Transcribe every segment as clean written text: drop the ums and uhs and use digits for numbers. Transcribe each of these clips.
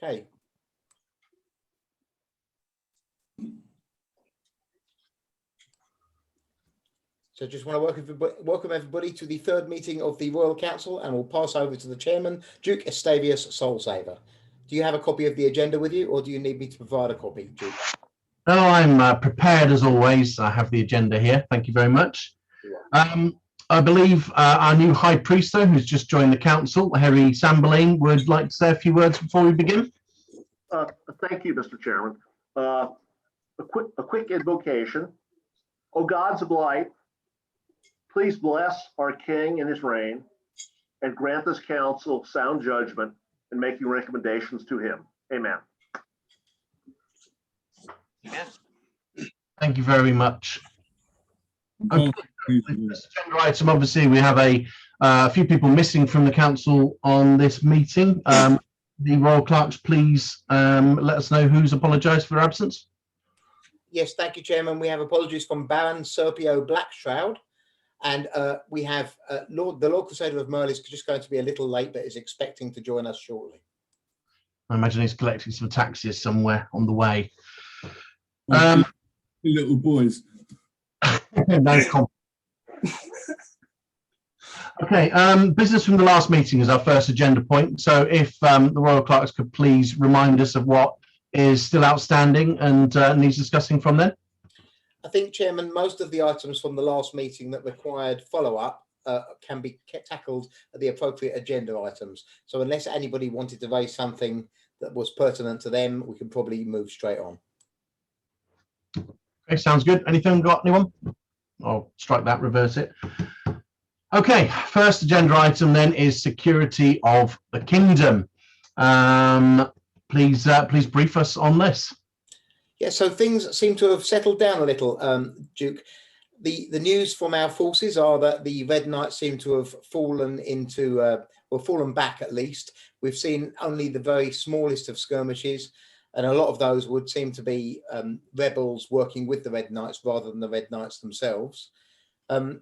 Okay. So just want to welcome everybody to the third meeting of the Royal Council, and we'll pass over to the chairman, Duke Estavius Soulsaver. Do you have a copy of the agenda with you, or do you need me to provide a copy, Duke? No, I'm prepared as always. I have the agenda here. Thank you very much. I believe our new High Priest, though, who's just joined the council, Harry Samberlane, would like to say a few words before we begin. Thank you, Mr. Chairman. A quick invocation. O gods of light, please bless our king and his reign, and grant this council sound judgment in making recommendations to him. Amen. Thank you very much. Okay. This agenda item, obviously, we have a few people missing from the council on this meeting. The Royal Clerks, please let us know who's apologised for their absence. Yes, thank you, Chairman. We have apologies from Baron Serpio Blackshroud, and we have the Lord Crusader of Merle is just going to be a little late, but is expecting to join us shortly. I imagine he's collecting some taxes somewhere on the way. Little boys. Nice compliment. Okay, business from the last meeting is our first agenda point. So if the Royal Clerks could please remind us of what is still outstanding and needs discussing from then. I think, Chairman, most of the items from the last meeting that required follow-up can be tackled at the appropriate agenda items. So unless anybody wanted to raise something that was pertinent to them, we can probably move straight on. Okay, sounds good. Anything got anyone? I'll strike that, reverse it. Okay, first agenda item then is security of the kingdom. Please brief us on this. Yeah, so things seem to have settled down a little, Duke. The news from our forces are that the Red Knights seem to have fallen into, or fallen back at least. We've seen only the very smallest of skirmishes, and a lot of those would seem to be rebels working with the Red Knights rather than the Red Knights themselves.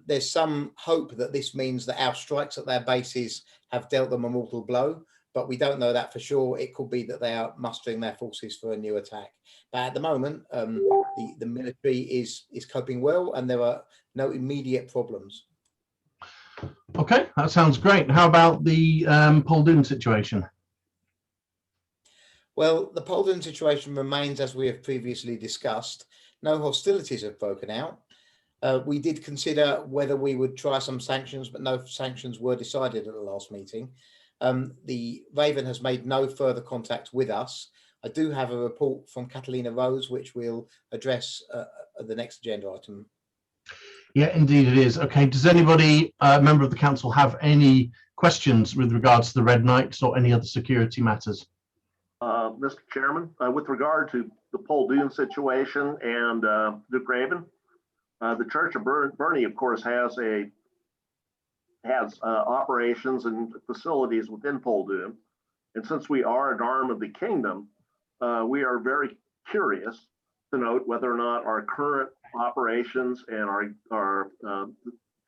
There's some hope that this means that our strikes at their bases have dealt them a mortal blow, but we don't know that for sure. It could be that they are mustering their forces for a new attack. But at the moment, the military is coping well, and there are no immediate problems. Okay, that sounds great. How about the Poldoon situation? Well, the Poldoon situation remains as we have previously discussed. No hostilities have broken out. We did consider whether we would try some sanctions, but no sanctions were decided at the last meeting. The Raven has made no further contact with us. I do have a report from Catalina Rose, which we'll address at the next agenda item. Yeah, indeed it is. Okay, does anybody, member of the council, have any questions with regards to the Red Knights or any other security matters? Mr. Chairman, with regard to the Poldoon situation and Duke Raven, the Church of Burney, of course, has operations and facilities within Poldoon, and since we are an arm of the kingdom, we are very curious to note whether or not our current operations and our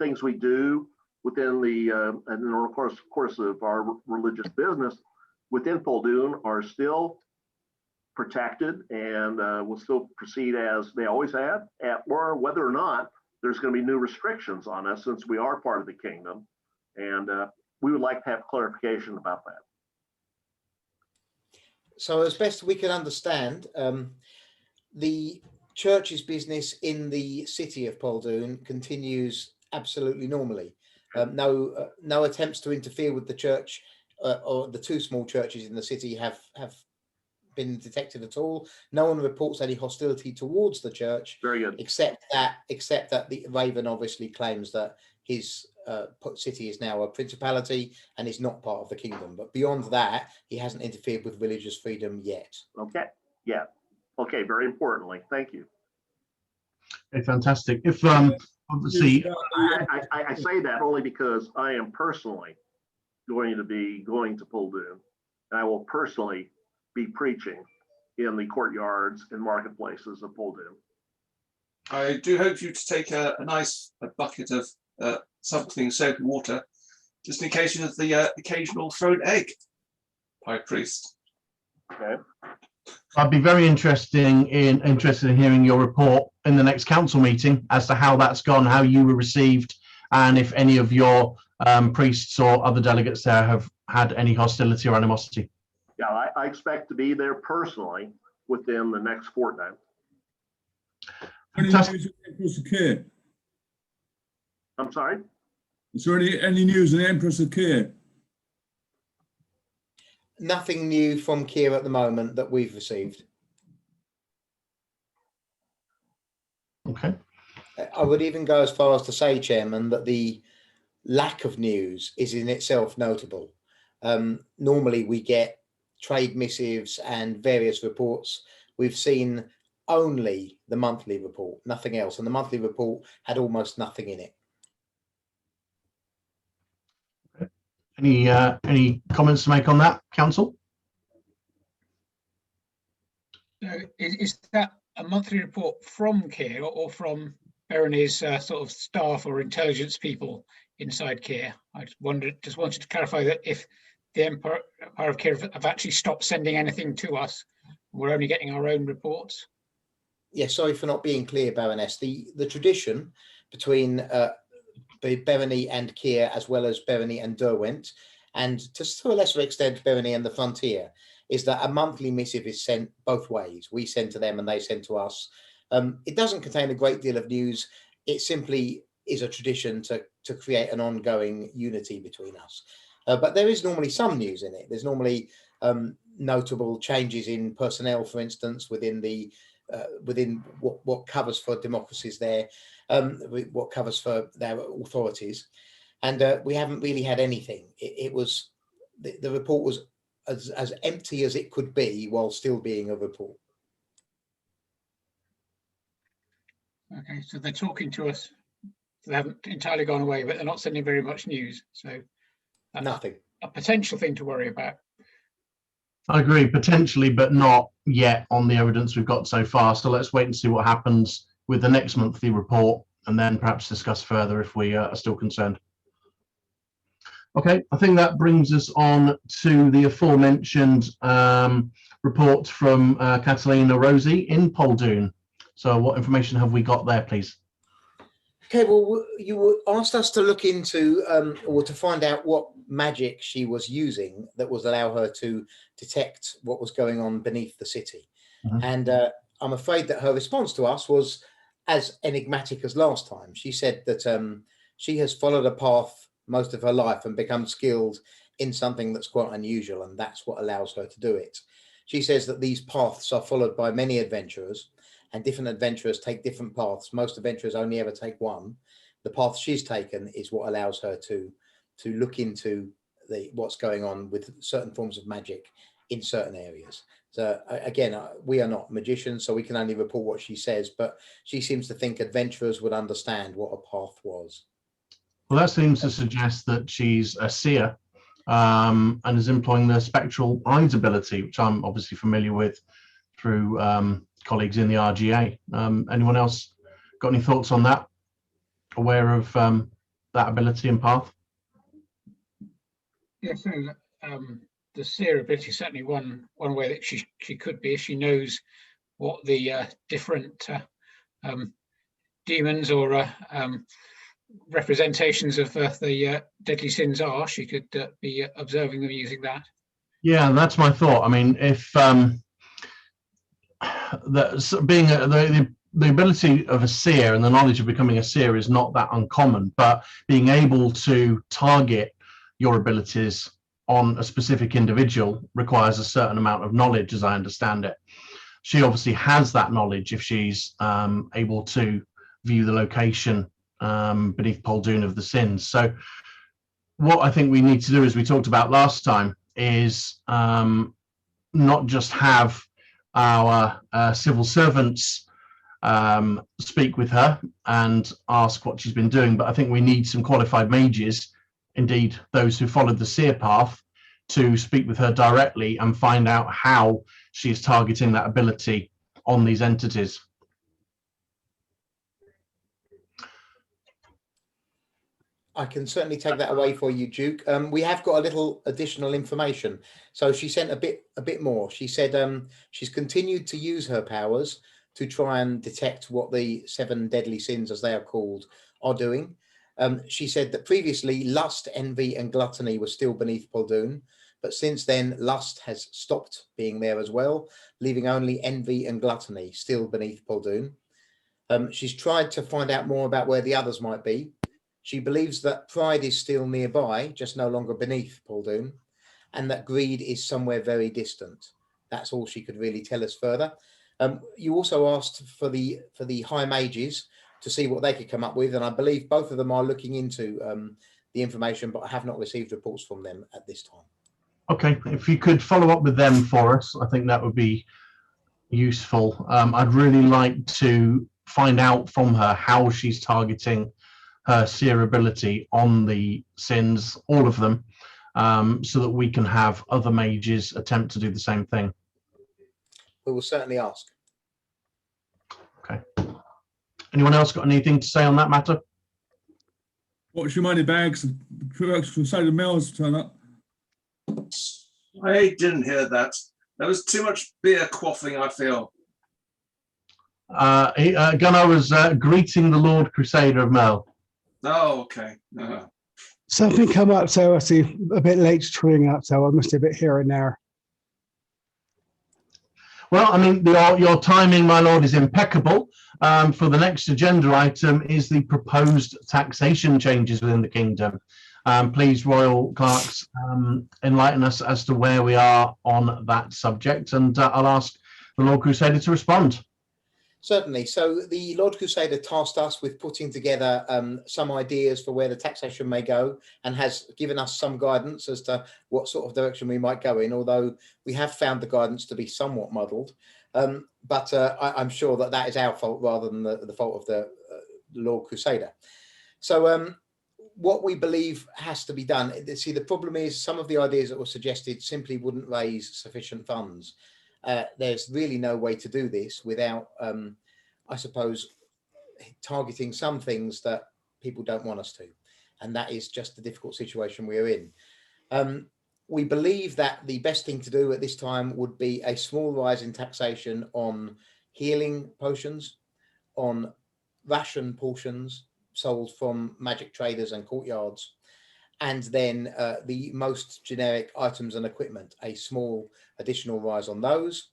things we do within the and of course of our religious business within Poldoon are still protected and will still proceed as they always have, or whether or not there's going to be new restrictions on us since we are part of the kingdom, and we would like to have clarification about that. So as best we can understand, the church's business in the city of Poldoon continues absolutely normally. No attempts to interfere with the church or the two small churches in the city have been detected at all. No one reports any hostility towards the church. Very good. Except that the Raven obviously claims that his city is now a principality and is not part of the kingdom. But beyond that, he hasn't interfered with religious freedom yet. Okay. Yeah. Okay. Very importantly, thank you. Okay, fantastic. If obviously, I say that only because I am personally going to Poldoon, and I will personally be preaching in the courtyards and marketplaces of Poldoon. I do hope you to take a nice bucket of something soapy water, just in case of the occasional thrown egg, High Priest. Okay. I'd be very interested in hearing your report in the next council meeting as to how that's gone, how you were received, and if any of your priests or other delegates there have had any hostility or animosity. Yeah, I expect to be there personally within the next fortnight. Any news on the Empress of Kir? I'm sorry? Is there any news on the Empress of Kir? Nothing new from Keir at the moment that we've received. Okay. I would even go as far as to say, Chairman, that the lack of news is in itself notable. Normally we get trade missives and various reports. We've seen only the monthly report, nothing else. And the monthly report had almost nothing in it. Any comments to make on that, Council? So is that a monthly report from Keir or from Berenice's sort of staff or intelligence people inside Keir? I just wanted to clarify that if the Empire of Keir have actually stopped sending anything to us, we're only getting our own reports. Yeah, sorry for not being clear, Baroness. The tradition between Berenice and Keir, as well as Berenice and Derwent, and to a lesser extent Berenice and the Frontier, is that a monthly missive is sent both ways. We send to them and they send to us. It doesn't contain a great deal of news. It simply is a tradition to create an ongoing unity between us. But there is normally some news in it. There's normally notable changes in personnel, for instance, within the within what covers for democracies there, what covers for their authorities. And we haven't really had anything. It was, the report was as empty as it could be while still being a report. Okay, so they're talking to us. They haven't entirely gone away, but they're not sending very much news. So that's Nothing. a potential thing to worry about. I agree, potentially, but not yet on the evidence we've got so far. So let's wait and see what happens with the next monthly report and then perhaps discuss further if we are still concerned. Okay, I think that brings us on to the aforementioned report from Catalina Rosie in Poldoon. So what information have we got there, please? Okay, well, you asked us to look into or to find out what magic she was using that would allow her to detect what was going on beneath the city. And I'm afraid that her response to us was as enigmatic as last time. She said that she has followed a path most of her life and become skilled in something that's quite unusual, and that's what allows her to do it. She says that these paths are followed by many adventurers, and different adventurers take different paths. Most adventurers only ever take one. The path she's taken is what allows her to look into what's going on with certain forms of magic in certain areas. So again, we are not magicians, so we can only report what she says, but she seems to think adventurers would understand what a path was. Well, that seems to suggest that she's a seer and is employing the spectral eyes ability, which I'm obviously familiar with through colleagues in the RGA. Anyone else got any thoughts on that? Aware of that ability and path? Yeah, so the seer ability is certainly one way that she could be, if she knows what the different demons or representations of the deadly sins are. She could be observing them using that. Yeah, that's my thought. I mean, if the ability of a seer and the knowledge of becoming a seer is not that uncommon, but being able to target your abilities on a specific individual requires a certain amount of knowledge, as I understand it. She obviously has that knowledge if she's able to view the location beneath Poldoon of the sins. So what I think we need to do, as we talked about last time, is not just have our civil servants speak with her and ask what she's been doing, but I think we need some qualified mages, indeed those who followed the seer path, to speak with her directly and find out how she is targeting that ability on these entities. I can certainly take that away for you, Duke. We have got a little additional information. So she sent a bit more. She said she's continued to use her powers to try and detect what the 7 deadly sins, as they are called, are doing. She said that previously lust, envy and gluttony were still beneath Poldoon, but since then lust has stopped being there as well, leaving only envy and gluttony still beneath Poldoon. She's tried to find out more about where the others might be. She believes that pride is still nearby, just no longer beneath Poldoon, and that greed is somewhere very distant. That's all she could really tell us further. You also asked for the high mages to see what they could come up with, and I believe both of them are looking into the information, but I have not received reports from them at this time. Okay, if you could follow up with them for us, I think that would be useful. I'd really like to find out from her how she's targeting her seer ability on the sins, all of them, so that we can have other mages attempt to do the same thing. We will certainly ask. Okay. Anyone else got anything to say on that matter? Watch your money bags. Crusader Mills turn up. I didn't hear that. There was too much beer quaffing, I feel. Gunnar was greeting the Lord Crusader of Mel. Oh, okay. Something come up, so I see a bit late chewing up, so I must be a bit here and there. Well, I mean, your timing, my lord, is impeccable. For the next agenda item is the proposed taxation changes within the kingdom. Please, royal clerks, enlighten us as to where we are on that subject, and I'll ask the Lord Crusader to respond. Certainly. So the Lord Crusader tasked us with putting together some ideas for where the taxation may go, and has given us some guidance as to what sort of direction we might go in, although we have found the guidance to be somewhat muddled. But I'm sure that is our fault rather than the fault of the Lord Crusader. So what we believe has to be done, see, the problem is some of the ideas that were suggested simply wouldn't raise sufficient funds. There's really no way to do this without, I suppose, targeting some things that people don't want us to. And that is just the difficult situation we're in. We believe that the best thing to do at this time would be a small rise in taxation on healing potions, on ration portions sold from magic traders and courtyards, and then the most generic items and equipment, a small additional rise on those,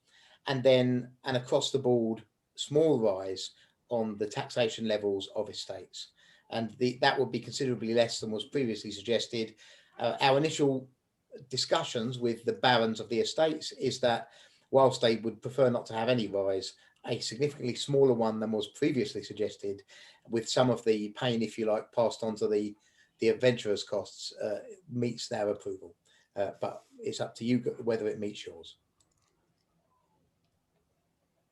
and then an across the board small rise on the taxation levels of estates. And that would be considerably less than was previously suggested. Our initial discussions with the barons of the estates is that whilst they would prefer not to have any rise, a significantly smaller one than was previously suggested, with some of the pain, if you like, passed on to the adventurers' costs, meets their approval. But it's up to you whether it meets yours.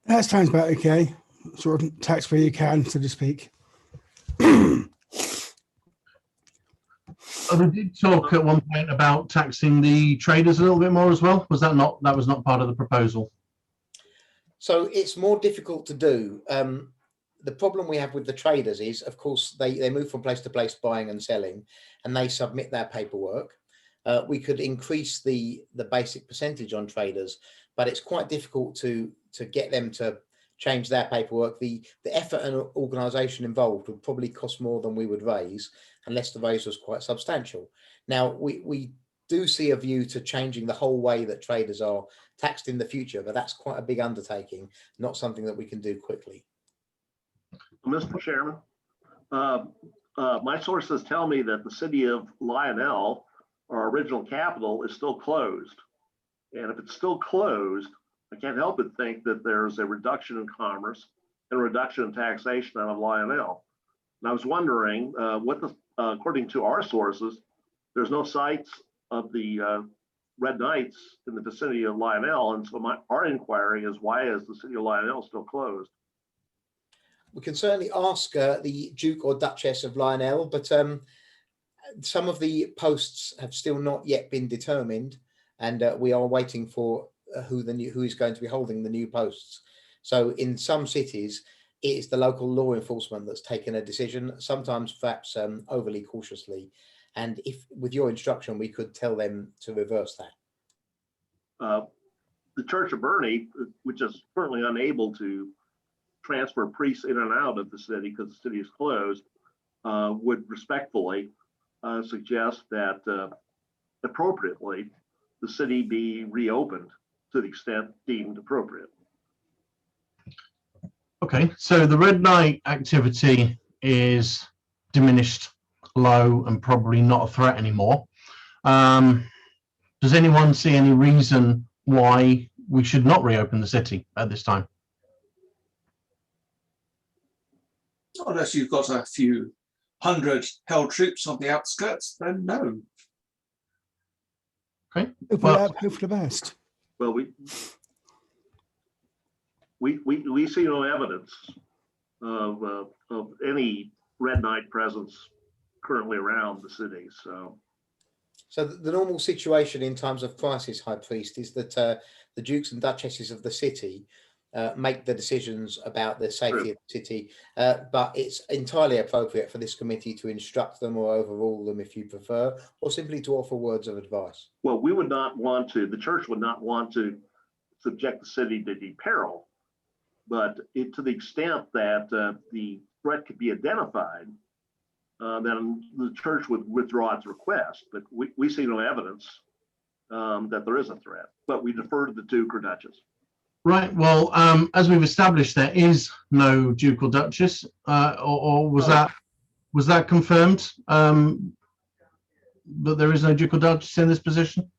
That sounds about okay. Sort of tax where you can, so to speak. We did talk at one point about taxing the traders a little bit more as well. Was that not? That was not part of the proposal. So it's more difficult to do. The problem we have with the traders is, of course, they move from place to place buying and selling, and they submit their paperwork. We could increase the basic percentage on traders, but it's quite difficult to get them to change their paperwork. The effort and organisation involved would probably cost more than we would raise, unless the raise was quite substantial. Now, we do see a view to changing the whole way that traders are taxed in the future, but that's quite a big undertaking, not something that we can do quickly. Mr. Chairman, my sources tell me that the city of Lionel, our original capital, is still closed. And if it's still closed, I can't help but think that there's a reduction in commerce and a reduction in taxation out of Lionel. And I was wondering according to our sources, there's no sites of the Red Knights in the vicinity of Lionel. And so our inquiry is, why is the city of Lionel still closed? We can certainly ask the Duke or Duchess of Lionel, but some of the posts have still not yet been determined, and we are waiting for who is going to be holding the new posts. So in some cities, it is the local law enforcement that's taken a decision, sometimes perhaps overly cautiously. And if, with your instruction, we could tell them to reverse that. The Church of Burney, which is currently unable to transfer priests in and out of the city because the city is closed, would respectfully suggest that appropriately the city be reopened to the extent deemed appropriate. Okay, so the red night activity is diminished, low, and probably not a threat anymore. Does anyone see any reason why we should not reopen the city at this time? Unless you've got a few hundred held troops on the outskirts, then no. Okay. Hope for the best. Well, we see no evidence of any red night presence currently around the city. So the normal situation in times of crisis, High Priest, is that the dukes and duchesses of the city make the decisions about the safety of the city, but it's entirely appropriate for this committee to instruct them or overrule them if you prefer, or simply to offer words of advice. Well, we would not want to, the church would not want to subject the city to peril, but to the extent that the threat could be identified, then the church would withdraw its request. But we see no evidence that there is a threat, but we defer to the Duke or Duchess. Right, well, as we've established, there is no Duke or Duchess, or was that confirmed, that there is no Duke or Duchess in this position?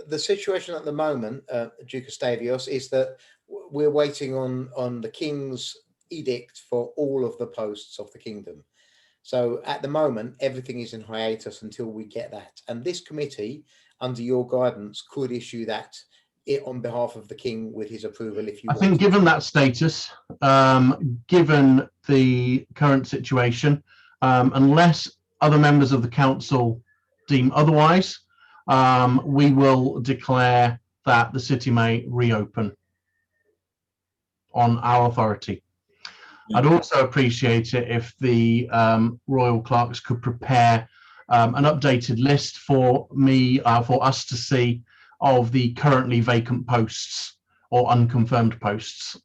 The situation at the moment, Duke Gustavus, is that we're waiting on the King's edict for all of the posts of the kingdom. So at the moment, everything is in hiatus until we get that. And this committee, under your guidance, could issue that on behalf of the King with his approval if you want. I think given that status, given the current situation, unless other members of the council deem otherwise, we will declare that the city may reopen on our authority. I'd also appreciate it if the royal clerks could prepare an updated list for me, for us to see, of the currently vacant posts or unconfirmed posts.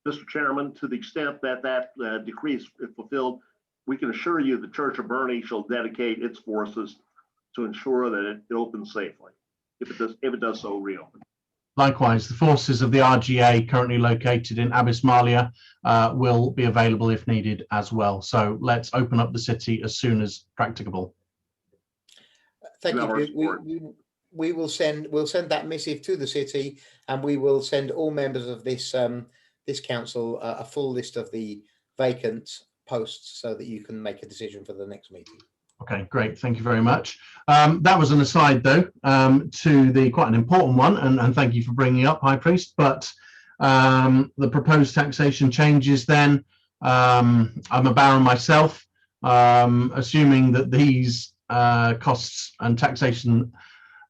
Mr. Chairman, to the extent that that decree is fulfilled, we can assure you the Church of Burney shall dedicate its forces to ensure that it opens safely, if it does so reopen. Likewise, the forces of the RGA currently located in Abyssmalia will be available if needed as well. So let's open up the city as soon as practicable. Thank you. We'll send that missive to the city, and we will send all members of this this council a full list of the vacant posts so that you can make a decision for the next meeting. Okay, great. Thank you very much. That was an aside, though, to the quite an important one, and thank you for bringing up, High Priest. But the proposed taxation changes. Then I'm a baron myself, assuming that these costs and taxation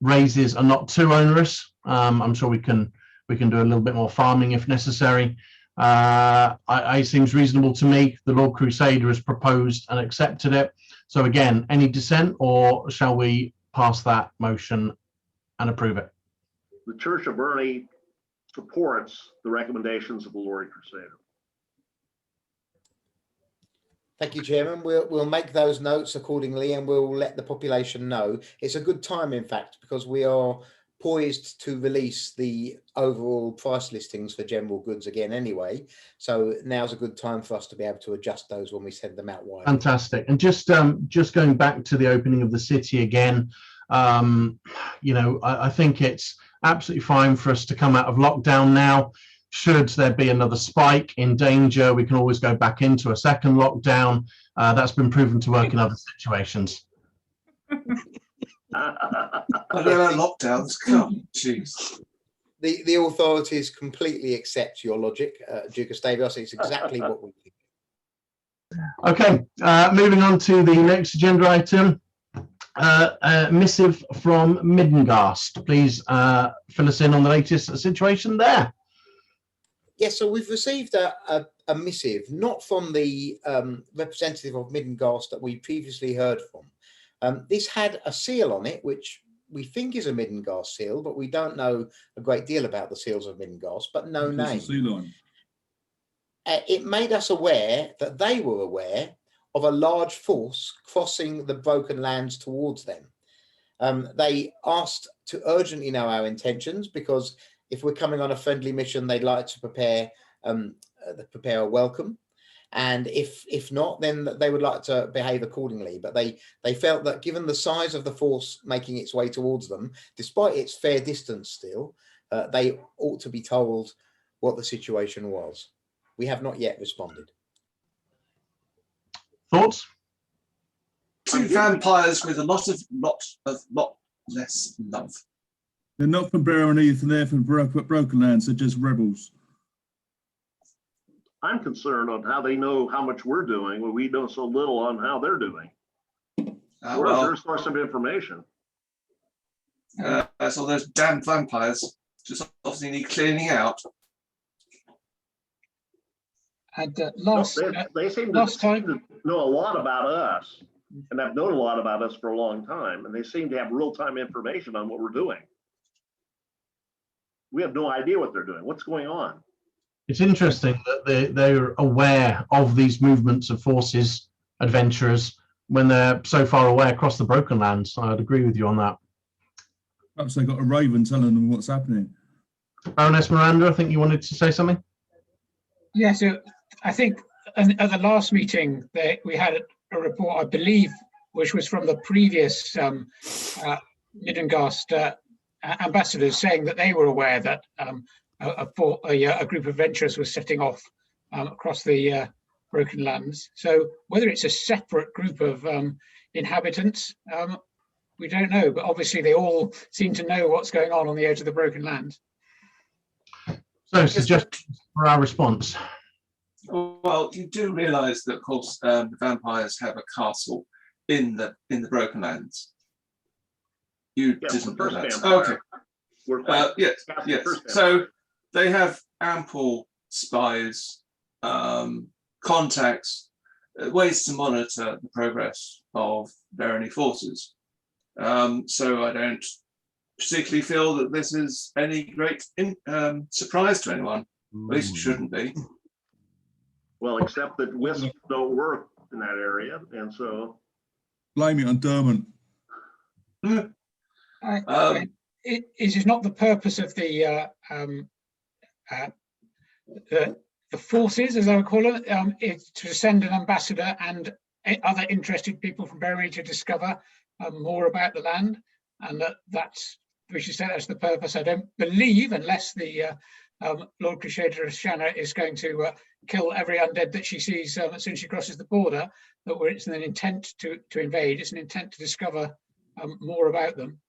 raises are not too onerous. I'm sure we can do a little bit more farming if necessary. It seems reasonable to me. The Lord Crusader has proposed and accepted it. So again, any dissent, or shall we pass that motion and approve it? The Church of Burney supports the recommendations of the Lord Crusader. Thank you, Chairman. We'll make those notes accordingly, and we'll let the population know. It's a good time, in fact, because we are poised to release the overall price listings for general goods again anyway. So now's a good time for us to be able to adjust those when we send them out wide. Fantastic. And just going back to the opening of the city again, you know, I think it's absolutely fine for us to come out of lockdown now. Should there be another spike in danger, we can always go back into a second lockdown. That's been proven to work in other situations. Lockdowns come. Jeez. The authorities completely accept your logic, Duke Gustavus. It's exactly what we think. Okay, moving on to the next agenda item. Missive from Middengast. Please fill us in on the latest situation there. Yes, so we've received a a missive, not from the representative of Middengast that we previously heard from. This had a seal on it, which we think is a Middengast seal, but we don't know a great deal about the seals of Middengast, but no name. Sea lion. It made us aware that they were aware of a large force crossing the broken lands towards them. They asked to urgently know our intentions, because if we're coming on a friendly mission, they'd like to prepare a welcome. And if not, then they would like to behave accordingly. But they felt that given the size of the force making its way towards them, despite its fair distance still, they ought to be told what the situation was. We have not yet responded. Thoughts? Two vampires with a lot less love. They're not from Berenice and they're from Broken Lands. They're just rebels. I'm concerned on how they know how much we're doing when we know so little on how they're doing. Where's their source of information? So those damn vampires just obviously need cleaning out. And they seem to know a lot about us, and have known a lot about us for a long time, and they seem to have real-time information on what we're doing. We have no idea what they're doing. What's going on? It's interesting that they're aware of these movements of forces, adventurers, when they're so far away across the Broken Lands. I'd agree with you on that. Perhaps they got a raven telling them what's happening. Baroness Miranda, I think you wanted to say something? Yeah, so I think at the last meeting we had a report, I believe, which was from the previous Middengast ambassadors, saying that they were aware that a group of adventurers was setting off across the Broken Lands. So whether it's a separate group of inhabitants, we don't know, but obviously they all seem to know what's going on the edge of the Broken Lands. So suggestions for our response. Well, you do realise that, of course, the vampires have a castle in the Broken Lands. You didn't know that. Okay. Yes. So they have ample spies, contacts, ways to monitor the progress of Barony forces. So I don't particularly feel that this is any great surprise to anyone. At least it shouldn't be. Well, except that wisps don't work in that area, and so blame it on Dermot. It is not the purpose of the forces, as I would call it, it's to send an ambassador and other interested people from Berry to discover more about the land, and that's, we should say that's the purpose. I don't believe, unless the Lord Crusader Shanna is going to kill every undead that she sees as soon as she crosses the border, that it's an intent to invade, it's an intent to discover more about them.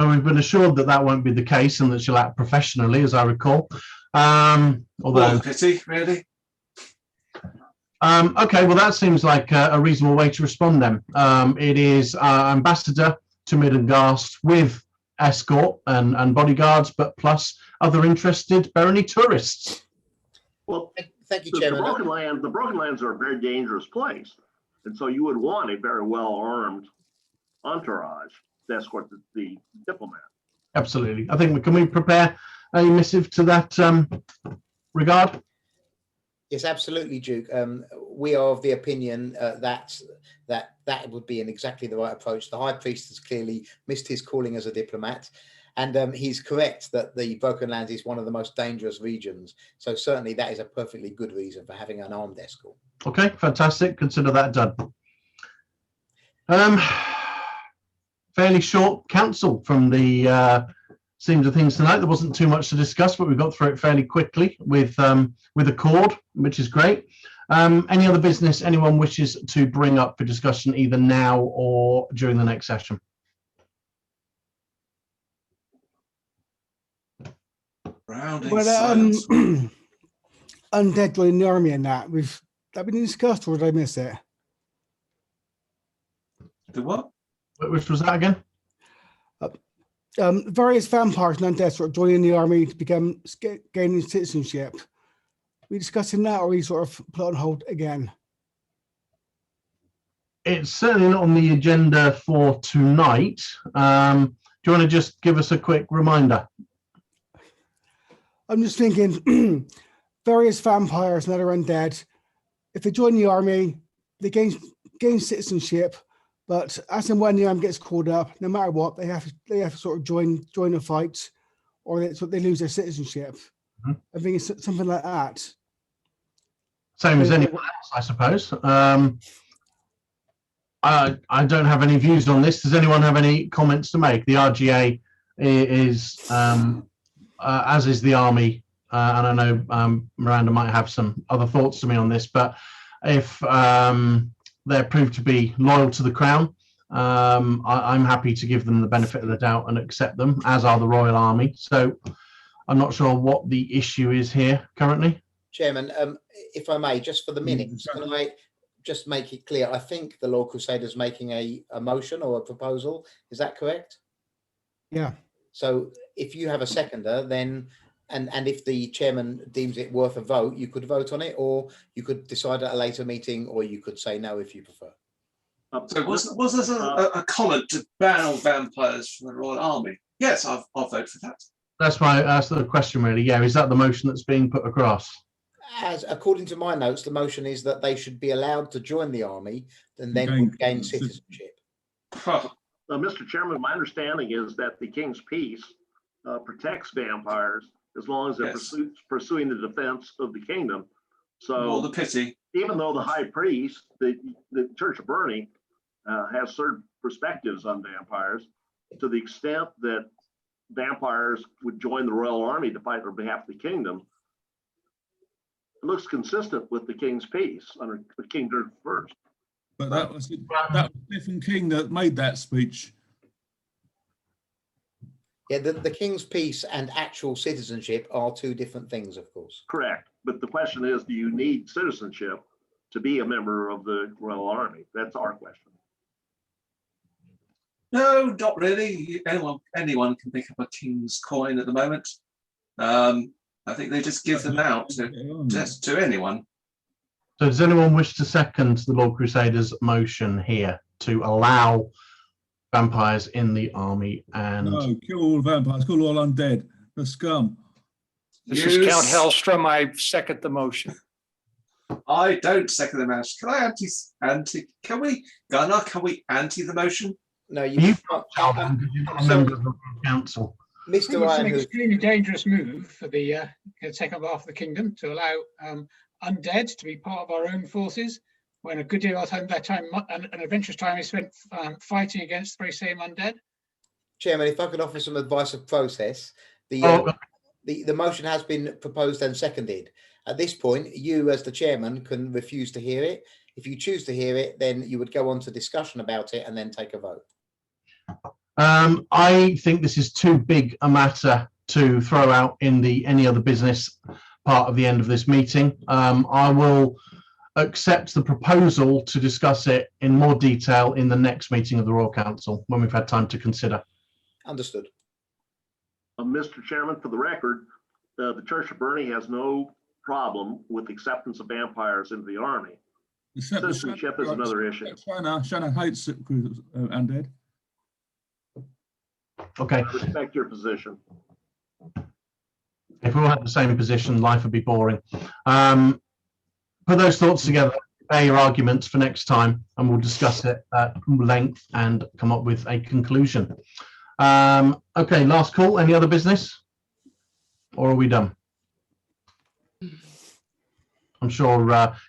And we've been assured that that won't be the case and that she'll act professionally, as I recall. Although, pity, really. Okay, well, that seems like a reasonable way to respond then. It is ambassador to Middengast with escort and bodyguards, but plus other interested Barony tourists. Well, thank you, Chairman. The Broken Lands are a very dangerous place, and so you would want a very well-armed entourage to escort the diplomat. Absolutely. I think can we prepare a missive to that regard? Yes, absolutely, Duke. We are of the opinion that would be exactly the right approach. The High Priest has clearly missed his calling as a diplomat, and he's correct that the Broken Lands is one of the most dangerous regions. So certainly that is a perfectly good reason for having an armed escort. Okay, fantastic. Consider that done. Fairly short council from the seems of things tonight. There wasn't too much to discuss, but we got through it fairly quickly with accord, which is great. Any other business anyone wishes to bring up for discussion either now or during the next session? Well, undead joining the army and that been discussed, or did I miss it? The what? Which was that again? Various vampires and undead sort of joining the army to gaining citizenship. we discussing that, or we sort of put on hold again? It's certainly not on the agenda for tonight. Do you want to just give us a quick reminder? I'm just thinking, various vampires that are undead, if they join the army, they gain citizenship, but as and when the army gets called up, no matter what, they have to sort of join the fight, or they lose their citizenship. Mm-hmm. I think it's something like that. Same as anyone else, I suppose. I don't have any views on this. Does anyone have any comments to make? The RGA is, as is the army, and I know Miranda might have some other thoughts to me on this, but if they're proved to be loyal to the crown, I'm happy to give them the benefit of the doubt and accept them, as are the Royal Army. So I'm not sure what the issue is here currently. Chairman, if I may, just for the minutes, can I just make it clear? I think the Lord Crusader's making a motion or a proposal. Is that correct? Yeah. So if you have a seconder, then and if the chairman deems it worth a vote, you could vote on it, or you could decide at a later meeting, or you could say no if you prefer. So was this a comment to ban all vampires from the Royal Army? Yes, I'll vote for that. That's the question, really. Yeah, is that the motion that's being put across? As according to my notes, the motion is that they should be allowed to join the army and then would gain citizenship. Mr. Chairman, my understanding is that the King's Peace protects vampires as long as they're pursuing the defense of the kingdom. So the pity. Even though the high priest, the Church of Berney, has certain perspectives on vampires, to the extent that vampires would join the Royal Army to fight on behalf of the kingdom, it looks consistent with the King's Peace under King George I. But that was Stephen King that made that speech. Yeah, the King's Peace and actual citizenship are two different things, of course. Correct. But the question is, do you need citizenship to be a member of the Royal Army? That's our question. No, not really. Anyone can pick up a king's coin at the moment. I think they just give them out to anyone. So does anyone wish to second the Lord Crusader's motion here to allow vampires in the army? And no, kill all vampires, kill all undead, the scum. This is Count Hellstrom. I second the motion. I don't second the motion. Can I can we anti the motion? No, you can't tell them because you're not a member of the council. Mr. Ryan, it's an extremely dangerous move for the second half of the kingdom to allow undead to be part of our own forces, when a good deal of that time, an adventurous time is spent fighting against the very same undead. Chairman, if I could offer some advice of process, the motion has been proposed and seconded. At this point, you as the chairman can refuse to hear it. If you choose to hear it, then you would go on to discussion about it and then take a vote. I think this is too big a matter to throw out in the any other business part of the end of this meeting. I will accept the proposal to discuss it in more detail in the next meeting of the Royal Council when we've had time to consider. Understood. Mr. Chairman, for the record, the Church of Berney has no problem with acceptance of vampires into the army. Citizenship is another issue. Shannon hates undead. Okay. I respect your position. If we all had the same position, life would be boring. Put those thoughts together, prepare your arguments for next time, and we'll discuss it at length and come up with a conclusion. Okay, last call. Any other business? Or are we done? I'm sure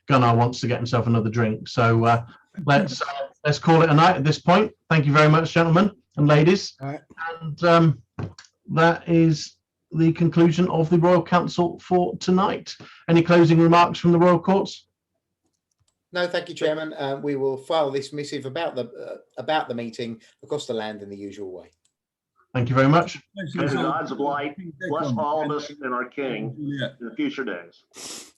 Gunnar wants to get himself another drink. So let's call it a night at this point. Thank you very much, gentlemen and ladies. Right. And that is the conclusion of the Royal Council for tonight. Any closing remarks from the Royal Courts? No, thank you, Chairman. We will file this missive about the meeting across the land in the usual way. Thank you very much. May the gods of light bless all of us and our King in the future days.